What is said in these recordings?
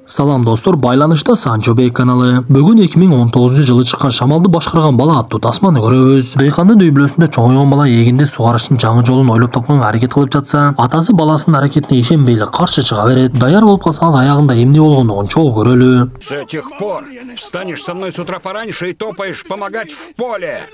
Салам достор, байланышта Санчо Бей каналы. Бүгін 2019 жылы шыққан Шамалды башқарған бала аттуу тасманы көрөбүз. Дыйкандын үй бүлөсүндө чоңойгон бала эгинде сугарыштын жаңы жолун ойлоп тапканга аракет кылып жатса, атасы баласынын аракетине ишенбейли каршы чыга берет. Даяр болуп калсаңыз аягында эмне болгондугун чогуу көрөлү. С этих пор встанешь со мной с утра пораньше и топаешь помогать в поле.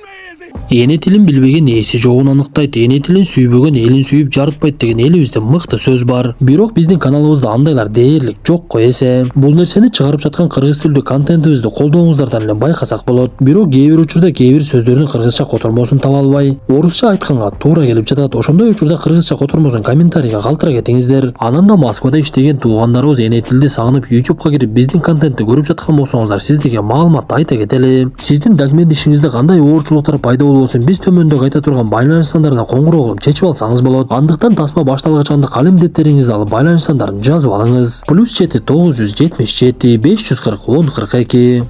Эне тилин билбеген эси жогун аныктайт, эне тилин сүйбөгөн элин сүйүп жарытпайт деген элибизде мыкты сөз бар. Бирок биздин каналыбызда андайлар дээрлик жок го эсе. Бул нерсени чыгарып жаткан кыргыз тилдүү контентибизди колдооңуздардан эле байкасак болот. Бирок кээ бир учурда кээ бир сөздөрдүн кыргызча котормосун таба албай, орусча айтканга туура келип жатат. Ошондой учурда кыргызча котормосун комментарийге калтыра кетиңиздер. Анан да Москвада иштеген туугандарыбыз эне тилди сагынып YouTubeга кирип биздин контентти көрүп жаткан болсоңуздар, сиздерге маалыматты айта кетели. Сиздин документ ишиңизде кандай оорчулуктар пайда болбосун биз төмөндө айта турган байланыш сандарына коңгуроо кылып чечип алсаңыз болот. Андыктан тасма башталгачында калем дептериңизди алып байланыш сандарын жазып алыңыз. +7 977 540 1042.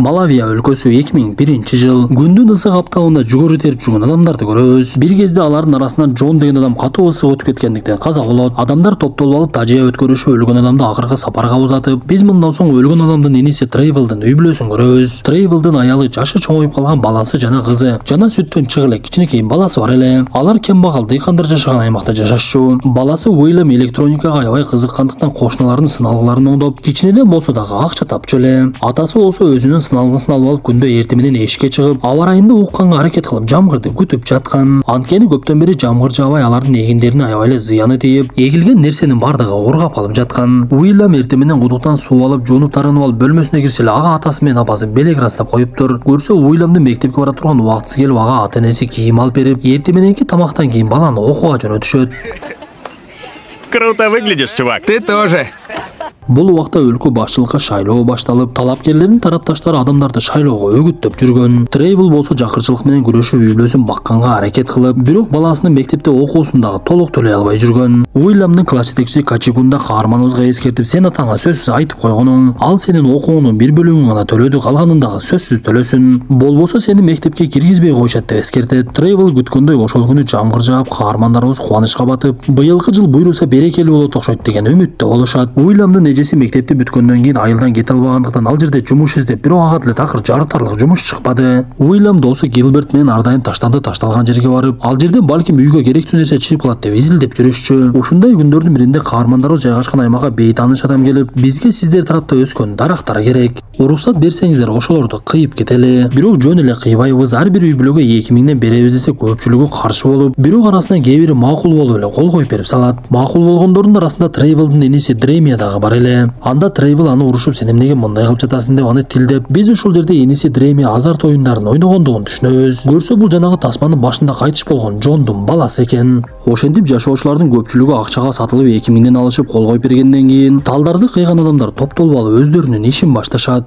Малавия өлкөсү 2001 жыл. Күндүн ысык аптабында жүгөрү терип жүргөн адамдарды көрөбүз. Бир кезде алардын арасынан Джон деген адам катуу ысык өтүп кеткендиктен каза болот. Адамдар топтолуп алып тажия өткөрүшүп өлгөн адамды акыркы сапарга узатып, биз мындан соң өлгөн адамдын иниси Трейвелдин үй бүлөсүн көрөбүз. Трейвелдин аялы жашы чоңоюп калган баласы жана кызы, жана сүттөн чыгы эле кичинекей баласы бар эле. Алар кембагал дыйкандар жашаган аймакта жашашчу. Баласы Уильям электроникага аябай кызыккандыктан кошуналардын сыналгыларын оңдоп, кичинеден болсо дагы акча тапчу эле. Атасы болсо өзүнүн сыналгысын алып күндө эртең менен эшикке чыгып, аба ырайында укканга аракет кылып жамгырды күтүп жаткан. Анткени көптөн бери жамгыр жаабай алардын эгиндерине аябай эле зыяны тийип, эгилген нерсенин бардыгы ургап калып жаткан. Уильям эртең менен кудуктан суу алып, жуунуп тарынып алып бөлмөсүнө кирсе эле ага атасы менен апасы белек ырастап коюптур. Көрсө Уильямдын мектепке бара турган убактысы келип, ага ата-энеси кийим алып берип, эртең мененки тамактан кийин баланы окууга жөнөтүшөт. Круто выглядишь, чувак. Ты тоже. Бул убакта өлкө башчылыкка шайлоо башталып, талапкерлердин тарапташтары адамдарды шайлоого үгүттөп жүргөн. Трейвел болсо жакырчылык менен күрөшүп үй бүлөсүн бакканга аракет кылып, бирок баласынын мектепте окуусун дагы толук төлөй албай жүргөн. Уильямдын класс жетекчиси Качигунда каарманыбызга эскертип, сен атаңа сөзсүз айтып койгонуң, ал сенин окууңдун бир бөлүгүн гана төлөдү, калганын дагы сөзсүз төлөсүн. Болбосо сени мектепке киргизбей коюшат деп эскертет. Трейвел күткөндөй ошол күнү жамгыр жаап, каармандарыбыз кубанычка батып, быйылкы жыл буйруса берекелүү болот окшойт деген үмүттө болушат. Уильямдын эжеси мектепти бүткөндөн кийин айылдан кете албагандыктан ал жерде жумуш издеп, бирок ага деле такыр жарытарлык жумуш чыкпады. Уильям досу Гилберт менен ар дайым ташталган жерге барып, ал жерден балким үйгө керектүү нерсе чыгып калат деп изилдеп жүрүшчү. Ушундай күндөрдүн биринде каармандарыбыз жайгашкан аймакка бейтааныш адам келип, бизге сиздер тарапта өскөн дарактар керек. Уруксат берсеңиздер ошолорду кыйып кетели. Бирок жөн эле кыйбайбыз. Ар бир үй бүлөгө 2000ден беребиз десе көпчүлүгү каршы болуп, бирок арасынан кээ бири макул болуп эле кол коюп берип салат. Макул болгондордун арасында Трейвелдин иниси Дремия дагы бар эле. Анда Трейвел аны урушуп, сен эмнеге мындай кылып жатасың деп аны тилдеп, биз ушул жерде иниси Дремия азарт оюндарын ойногондугун түшүнөбүз. Көрсө бул жанагы тасманын башында кайтыш болгон Джондун баласы экен. Ошентип жашоочулардын көпчүлүгү акчага сатылып 2000ден алышып кол коюп бергенден кийин талдарды кыйган адамдар топтолуп алып өздөрүнүн ишин башташат.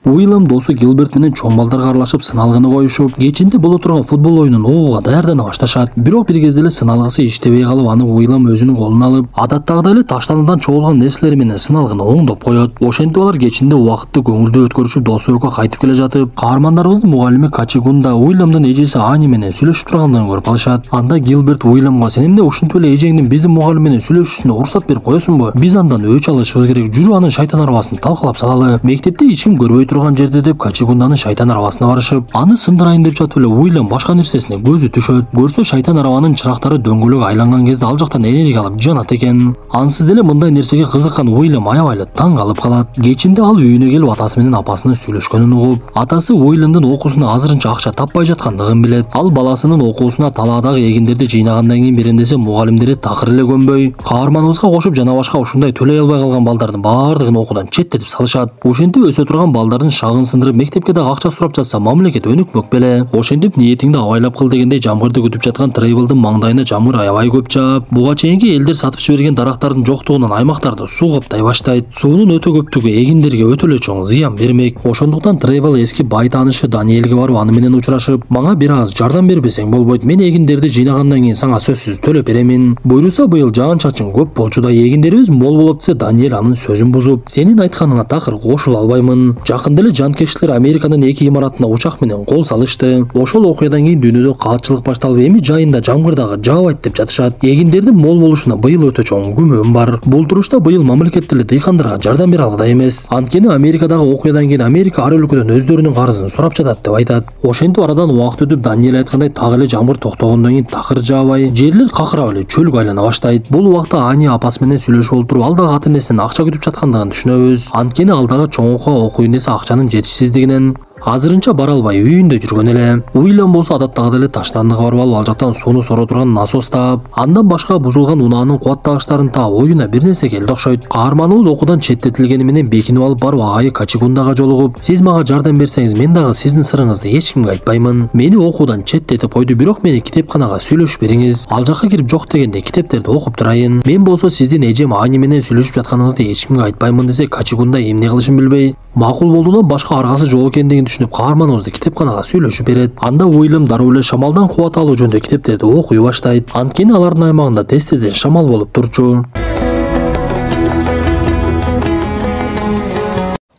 Уильям досу Гилберт менен чоң балдарга аралашып сыналгыны коюшуп, кечинде боло турган футбол оюнун угууга даярдана башташат. Бирок бир кезде эле сыналгысы иштебей калып, аны Уильям өзүнүн колуна алып, адаттагыдай эле таштанудан чогулган нерселери менен сыналгыны оңдоп коет. Ошентип алар кечинде убакытты көңүлдүү өткөрүшүп, досу экөө кайтып келе жатып, каармандарыбыздын мугалими Качигунда Уильямдын эжеси Ани менен сүйлөшүп тургандыгын көрүп калышат. Анда Гилберт Уильямга, сен эмне ушинтип эле эжеңдин биздин мугалим менен сүйлөшүүсүнө уруксат берип коесуңбу? Биз андан өч алышыбыз керек. Жүрүп анын шайтан арбасын талкалап салалы. Мектепте эч ким көрбөй турган жерде деп Качигунданын шайтан арабасына барышып, аны сындырайын деп жатып эле Уильям башка нерсесине көзү түшөт. Көрсө шайтан арабанын чырактары дөңгөлөк айланган кезде ал жактан энергия алып жанат экен. Ансыз деле мындай нерсеге кызыккан Уильям аябай эле таң калып калат. Кечинде ал үйүнө келип атасы менен апасынын сүйлөшкөнүн угуп, атасы Уильямдын окуусуна азырынча акча таппай жаткандыгын билет. Ал баласынын окуусуна талаадагы эгиндерди жыйнагандан кийин берем десе, мугалимдери такыр эле көнбөй, каарманыбызга кошуп жана башка ушундай төлөй албай калган балдардын баардыгын окуудан четтетип салышат. Ошентип өсө турган балдардын шагын сындырып мектепке дагы акча сурап жатса, мамлекет өнүкмөк беле. Ошентип ниетиңди абайлап кыл дегендей жамгырды күтүп жаткан Трейвелдин маңдайына жамгыр аябай көп жаап, буга чейинки элдер сатып жиберген дарактардын жоктугунан аймактарды суу каптай баштайт. Суунун өтө көптүгү эгиндерге өтө эле чоң зыян бермек. Ошондуктан Трейвел эски бай таанышы Даниэлге барып аны менен учурашып, мага бир аз жардам бербесең болбойт, мен эгиндерди жыйнагандан кийин сага сөзсүз төлөп беремин. Буйруса быйыл жаан-чачын көп болчу да эгиндерибиз мол болот десе, Даниэль анын сөзүн бузуп, сенин айтканыңа такыр кошула албаймын. Жакында Ошондо эле жанкештер Американын 2 имаратына учак менен кол салышты. Ошол окуядан кийин дүйнөдө каатчылык башталып, эми жайында жамгырдагы жаабайт деп жатышат. Эгиндердин мол болушуна быйыл өтө чоң күмөн бар. Бул турушта быйыл мамлекет деле дыйкандарга жардам бере алгыдай эмес. Анткени Америкадагы окуядан кийин Америка ар өлкөдөн өздөрүнүн карызын сурап жатат деп айтат. Ошентип арадан убакыт өтүп, Даниэль айткандай так эле жамгыр токтогондон кийин такыр жаабай, жерлер какырап эле чөлгө айлана баштайт. Бул убакта Ани апасы менен сүйлөшүп отуруп, ал дагы ата энесинен акча күтүп жаткандыгын түшүнөбүз. Анткени ал дагы чоң окуу энеси акчанын жетишсиздигинен азырынча бара албай үйүндө жүргөн эле. Уильям болсо адаттагыдай эле таштандыга барып алып, ал жактан сууну соро турган насос таап, андан башка бузулган унаанын кубаттагычтарын таап, оюна бир нерсе келди окшойт. Каарманыбыз окуудан четтетилгени менен бекинип алып барып агайы Качигундага жолугуп, сиз мага жардам берсеңиз, мен дагы сиздин сырыңызды эч кимге айтпаймын. Мени окуудан четтетип койду, бирок мени китепканага сүйлөшүп бериңиз. Ал жакка кирип жок дегенде китептерди окуп турайын. Мен болсо сиздин эжем Ани менен сүйлөшүп жатканыңызды эч кимге айтпаймын десе, Качигунда эмне кылышын билбей, макул болуудан башка аргасы жок экендигин түшүнүп, каарманыбызды китепканага сүйлөшүп берет. Анда Уильям дароо эле шамалдан кубат алуу жөнүндө китептерди окуй баштайт. Анткени алардын аймагында тез-тезден шамал болуп турчу.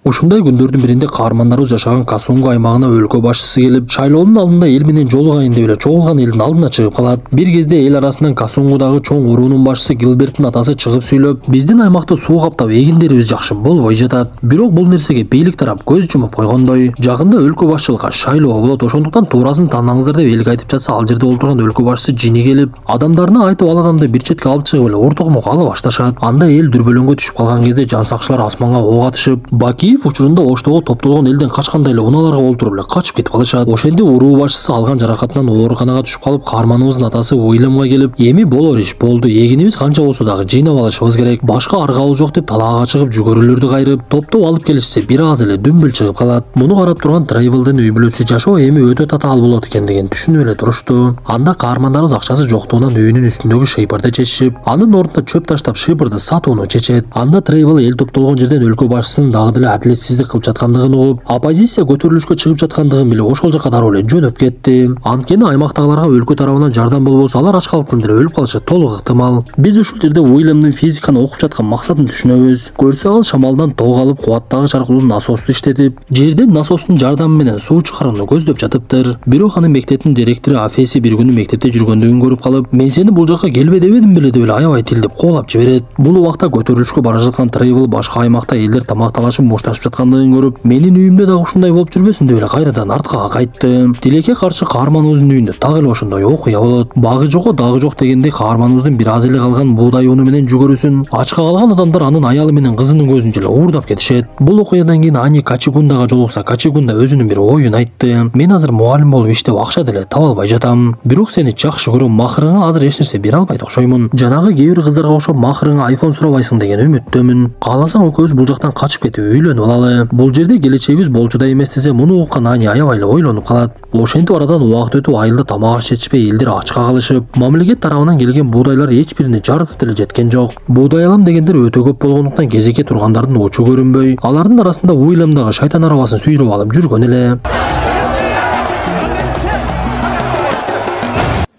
Ушундай күндөрдүн биринде каармандарыбыз жашаган Касонго аймагына өлкө башчысы келип, шайлоонун алдында эл менен жолугайын деп эле чогулган элдин алдына чыгып калат. Бир кезде эл арасынан Касонгодагы чоң уруунун башчысы Гилберттин атасы чыгып сүйлөп, биздин аймакты суу каптап, эгиндерибиз жакшы болбой жатат. Бирок бул нерсеге бийлик тарап көз жумуп койгондой. Жагында өлкө башчылыкка шайлоо болот, ошондуктан туурасын тандаңыздар деп элге айтып жатса, ал жерде олтурган өлкө башчысы жини келип, адамдарына айтып, ал адамды бир четке алып чыгып эле ортогмок ала башташат. Анда эл дүрбөлөңгө түшүп калган кезде жан сакчылар асманга ок атышып, Бакиев учурунда Оштого топтолгон элден качкандай эле унааларга олтуруп эле качып кетип калышат. Ошенде уруу башчысы алган жаракатынан ооруканага түшүп калып, каарманыбыздын атасы Уильямга келип, эми болор иш болду, эгинибиз канча болсо дагы жыйнап алышыбыз керек, башка аргабыз жок деп талаага чыгып жүгөрүлөрдү кайрып, топтоп алып келишсе, бир аз эле дүмбүл чыгып калат. Муну карап турган Трейвелдин үй бүлөсү жашоо эми өтө татаал болот экендигин түшүнүп эле турушту. Анда каармандарыбыз акчасы жоктугунан үйүнүн үстүндөгү шыйпырды чечишип, анын ордуна чөп таштап шыйпырды сатууну чечет. Анда Трейвел эл топтолгон жерден өлкө башчысынын дагы деле адилетсиздик кылып жаткандыгын угуп, оппозиция көтөрүлүшкө чыгып жаткандыгын билип, ошол жака дароо эле жөнөп кетти. Анткени аймактагыларга өлкө тарабынан жардам болбосо, алар ачкалыктан деле өлүп калышы толук ыктымал. Биз ушул жерде Уильямдын физиканы окуп жаткан максатын түшүнөбүз. Көрсө ал шамалдан ток алып, кубаттагыч аркылуу насосту иштетип, жерден насостун жардамы менен суу чыгарууну көздөп жатыптыр. Бирок анын мектептин директору Афеси бир күнү мектепте жүргөндүгүн көрүп калып, мен сени бул жака келбе дебедим беле деп эле аябай тилдеп коолап жиберет. Бул убакта көтөрүлүшкө бара жаткан Трейвел башка аймакта элдер тамакталышып мушташып жаткандыгын көрүп, менин үйүмдө дагы ушундай болуп жүрбөсүн деп эле кайрадан артка кайтты. Тилекке каршы каарманыбыздын үйүндө так эле ошондой окуя болот. Багы жoko дагы жок дегендей каарманыбыздын бир аз эле калган буудай уну менен жүгөрүсүн ачка калган адамдар анын аялы менен кызынын көзүнчө эле уурдап кетишет. Бул окуядан кийин Ани Качигундага жолукса, Качигунда өзүнүн бир оюн айтты. Мен азыр мугалим болуп иштеп акча деле таба албай жатам. Бирок сени жакшы көрөм, махырыңа азыр эч нерсе бере албайт окшоймун. Жанагы кээ бир кыздарга окшоп махырыңа айфон сурабайсың деген үмүттөмүн. Кааласаң экөөбүз бул жактан качып кетип үйлөнүп алалы. Бул жерде келечегибиз болчудай эмес десе, муну уккан Ани аябай эле ойлонуп калат. Ошентип арадан убакыт өтүп, айылда тамак жетишпей элдер ачка калышып, мамлекет тарабынан келген буудайлар эч бирини жарытып деле жеткен жок. Буудай алам дегендер өтө көп болгондуктан кезекке тургандардын учу көрүнбөй, алардын арасында Уильям дагы шайтан арабасын сүйрөп алып жүргөн эле.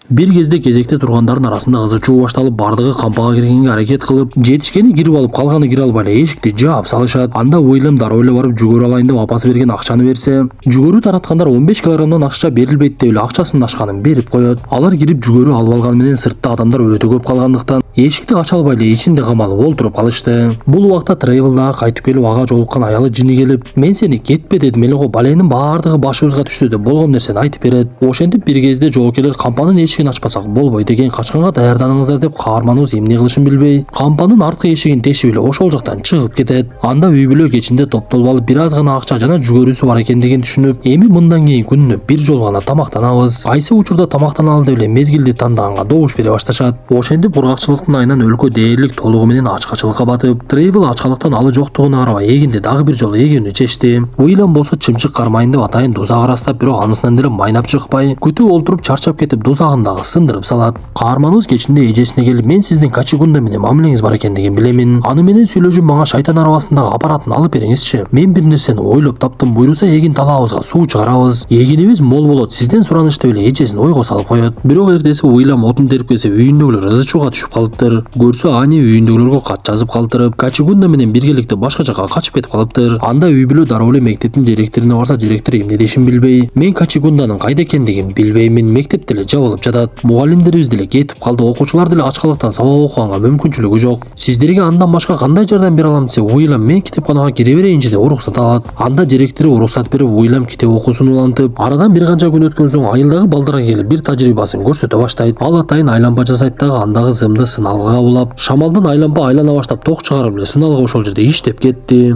Бир кезде кезекте тургандардын арасында ызы чуу башталып, бардыгы кампага киргенге аракет кылып, жетишкени кирип алып, калганы кире албай эле эшикти жаап салышат. Анда Уильям дароо эле барып жүгөрү алайын деп апасы берген акчаны берсе, жүгөрү тараткандар 15 килограммдан акча берилбейт деп эле акчасынын ашканын берип коет. Алар кирип жүгөрү алып алган менен сыртта адамдар өтө көп калгандыктан эшикти ача албай эле ичинде камалып олтуруп калышты. Бул убакта Трейвел дагы кайтып келип, ага жолуккан аялы жини келип, мен сени кетпе дедим эле го, баленин баардыгы башыбызга түштү деп болгон нерсени айтып берет. Ошентип бир кезде жоокерлер кампанын эшигин ачпасак болбойт деген, качканга даярданыңыздар деп каарманыбыз эмне кылышын билбей, кампанын арткы эшигин тешип эле ошол жактан чыгып кетет. Анда үй бүлө кечинде топтолуп алып, бир аз гана акча жана жүгөрүсү бар экендигин түшүнүп, эми мындан кийин күнүнө бир жолу гана тамактанабыз, кайсы учурда тамактаналы деп эле мезгилди тандаганга добуш бере башташат. Ошентип кургакчылыктын айынан өлкө дээрлик толугу менен ачкачылыкка батып, Трейвел ачкалыктан алы жоктугуна карабай эгинде дагы бир жолу эгүүнү чечти. Уильям болсо чымчык кармайын деп атайын дузак ырастап, бирок анысынан деле майнап чыкпай, күтүп олтуруп чарчап кетип, дузагын дагы сындырып салат. Каарманыбыз кечинде эжесине келип, мен сиздин Качигунда менен мамилеңиз бар экендигин билемин. Аны менен сүйлөшүп мага шайтан арабасындагы аппаратын алып бериңизчи. Мен бир нерсени ойлоп таптым. Буйруса эгин талаабызга суу чыгарабыз. Эгинибиз мол болот. Сизден суранышты эле эжесин ойго салып коет. Бирок эртеси Уильям отун терип келсе, үйүндөгүлөр ызы-чууга түшүп калыптыр. Көрсө Ани үйүндөгүлөргө кат жазып калтырып, Качигунда менен биргеликте башка жакка качып кетип калыптыр. Анда үй бүлө дароо эле мектептин директоруна барса, директор эмне дешин билбей, мен Качигунданын кайда экендигин билбеймин. Мектеп деле жабылып жатат. Мугалимдерибиз деле кетип калды. Окуучулар деле ачкалыктан сабак окуганга мүмкүнчүлүгү жок. Сиздерге андан башка кандай жардам бере алам десе, Уильям мен китепканага кире берейинчи деп уруксат алат. Анда директору уруксат берип, Уильям китеп окуусун улантып, арадан бир канча күн өткөн соң айылдагы балдарга келип бир тажрыйбасын көрсөтө баштайт. Ал атайын айланба жасайт дагы андагы зымды сыналгыга улап, шамалдын айланба айлана баштап ток чыгарып эле сыналгы ошол жерде иштеп кетти.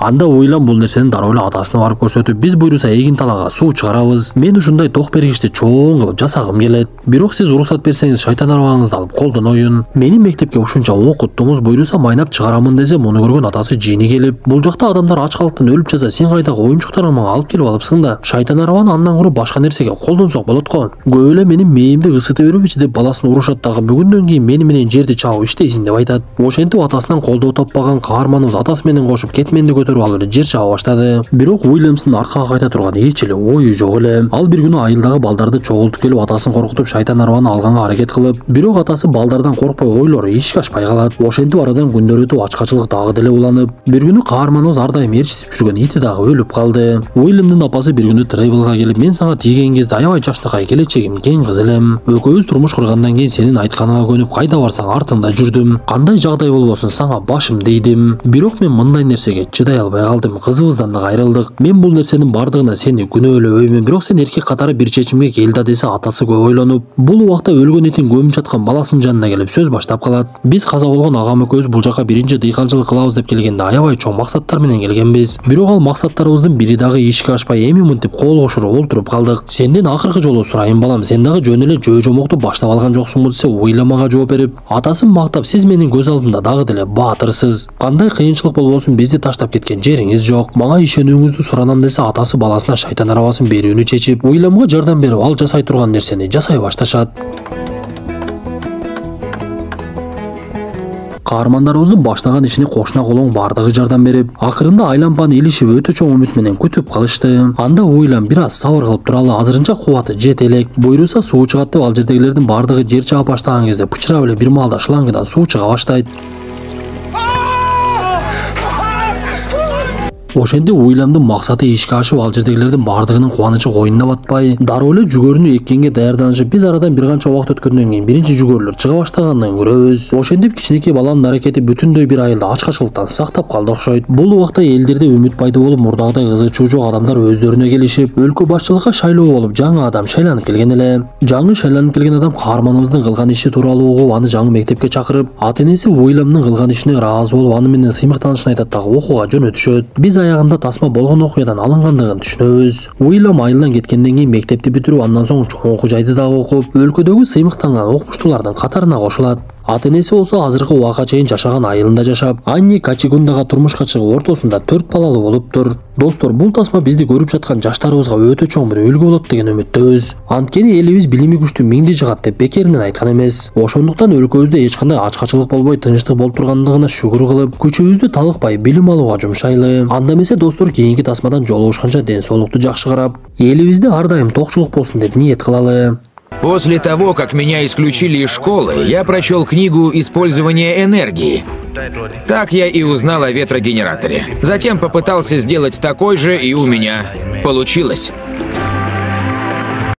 Анда Уильям бул нерсени дароо эле атасына барып көрсөтүп, биз буйруса эгин талаага суу чыгарабыз. Мен ушундай ток бергичти чоң кылып жасагым келет. Бирок сиз уруксат берсеңиз шайтан арабаңызды алып колдоноюн. Мени мектепке ушунча окуттуңуз, буйруса майнап чыгарамын десе, муну көргөн атасы жини келип, бул жакта адамдар ачкалыктан өлүп жатса, сен кайдагы оюнчуктарыңды мага алып келип алыпсың да. Шайтан арабаны андан көрө башка нерсеге колдонсок болот го. Көп эле менин мээимди ысыта берүүчү деп баласын урушат дагы бүгүндөн кийин мени менен жерди чабып иштейсиң деп айтат. Ошентип атасынан колдоо таппаган каарманыбыз атасы менен кошуп кетменди көтөрүп алып эле жер чаба баштады. Бирок Уильямстын аркага кайта турган эч эле ою жок эле. Ал бир күнү айылдагы балдарды чогултуп келип атасын коркутуп шайтан арабаны алганга аракет кылып, бирок атасы балдардан коркпой ойлору ишке ашпай калат. Ошентип арадан күндөр өтүп ачкачылык дагы деле уланып, бир күнү каарманыбыз ар дайым ээрчитип жүргөн ити дагы өлүп калды. Уильямдын апасы бир күнү Тревелга келип, мен сага тийген кезде аябай жакшынакай келечегим кең кыз элем. Экөөбүз турмуш кургандан кийин сенин айтканыңа көнүп кайда барсаң артыңда жүрдүм. Кандай жагдай болбосун сага башым дейдим. Бирок мен мындай нерсеге чыдай албай калдым. Кызыбыздан да айрылдык. Мен бул нерсенин бардыгына сени күнөөлөбөймүн, бирок сен эркек катары бир чечимге кел да десе, атасы көп ойлонуп, бул убакта өлгөн итин көмүп жаткан баласынын жанына келип сөз баштап калат. Биз каза болгон агам экөөбүз бул жака биринчи дыйканчылык кылабыз деп келгенде аябай чоң максаттар менен келгенбиз. Бирок ал максаттарыбыздын бири дагы ишке ашпай, эми мынтип кол кошуруп олтуруп калдык. Сенден акыркы жолу сурайын балам, сен дагы жөн эле жөө жомокту баштап алган жоксуңбу десе, Уильям ага жооп берип, атасын мактап, сиз менин көз алдымда дагы деле баатырсыз. Кандай кыйынчылык болбосун бизди таштап кеткен жериңиз жок. Мага ишенүүңүздү суранам десе, атасы баласына шайтан арабасын берүүнү чечип, Уильямга жардам берип, ал жасай турган нерсени жасай башташат. Каармандарыбыздын баштаган ишине кошуна колоң бардыгы жардам берип, акырында айланпаны илишип өтө чоң үмүт менен күтүп калышты. Анда Уильям бир аз сабыр кылып туралы, азырынча кубаты жете элек. Буйруса суу чыгат деп ал жердегилердин бардыгы жер чаап баштаган кезде пычырап эле бир маалда шлангыдан суу чыга баштайт. Ошенде Уильямдын максаты ишке ашып, ал жердегилердин бардыгынын кубанычы коюнуна батпай, дароо эле жүгөрүнү эккенге даярданышып, биз арадан бир канча убакыт өткөндөн кийин биринчи жүгөрүлөр чыга баштаганын көрөбүз. Ошентип кичинекей баланын аракети бүтүндөй бир айылды ачкачылыктан сактап калды окшойт. Бул убакта элдерде үмүт пайда болуп, мурдагыдай ызы-чуу жок адамдар өздөрүнө келишип, өлкө башчылыкка шайлоо болуп, жаңы адам шайланып келген эле. Жаңы шайланып келген адам каарманыбыздын кылган иши тууралуу угуп, аны жаңы мектепке чакырып, ата-энеси Уильямдын кылган ишине ыраазы болуп, аны менен сыймыктанышын айтат дагы окууга жөнөтүшөт. Биз аягында тасма болгон окуядан алынгандыгын түшүнөбүз. Уильям айылдан кеткенден кийин мектепти бүтүрүп, андан соң чоң окуу жайды дагы окуп, өлкөдөгү сыймыктанган окумуштуулардын катарына кошулат. Ата-энеси болсо азыркы убакка чейин жашаган айылында жашап, Анни Качигундага турмушка чыгып ортосунда 4 балалы болуптур. Достор, бул тасма бизди көрүп жаткан жаштарыбызга өтө чоң бир үлгү болот деген үмүттөбүз. Анткени элибиз билими күчтүү миңди жыгат деп бекеринен айткан эмес. Ошондуктан өлкөбүздө эч кандай ачкачылык болбой, тынчтык болуп тургандыгына шүгүр кылып, күчүбүздү талыкпай билим алууга жумшайлы. Анда эмесе достор, кийинки тасмадан жолугушканча ден соолукту жакшы карап, элибизде ар дайым токчулук болсун деп ниет кылалы. После того, как меня исключили из школы, я прочел книгу «Использование энергии». Так я и узнал о ветрогенераторе. Затем попытался сделать такой же, и у меня получилось.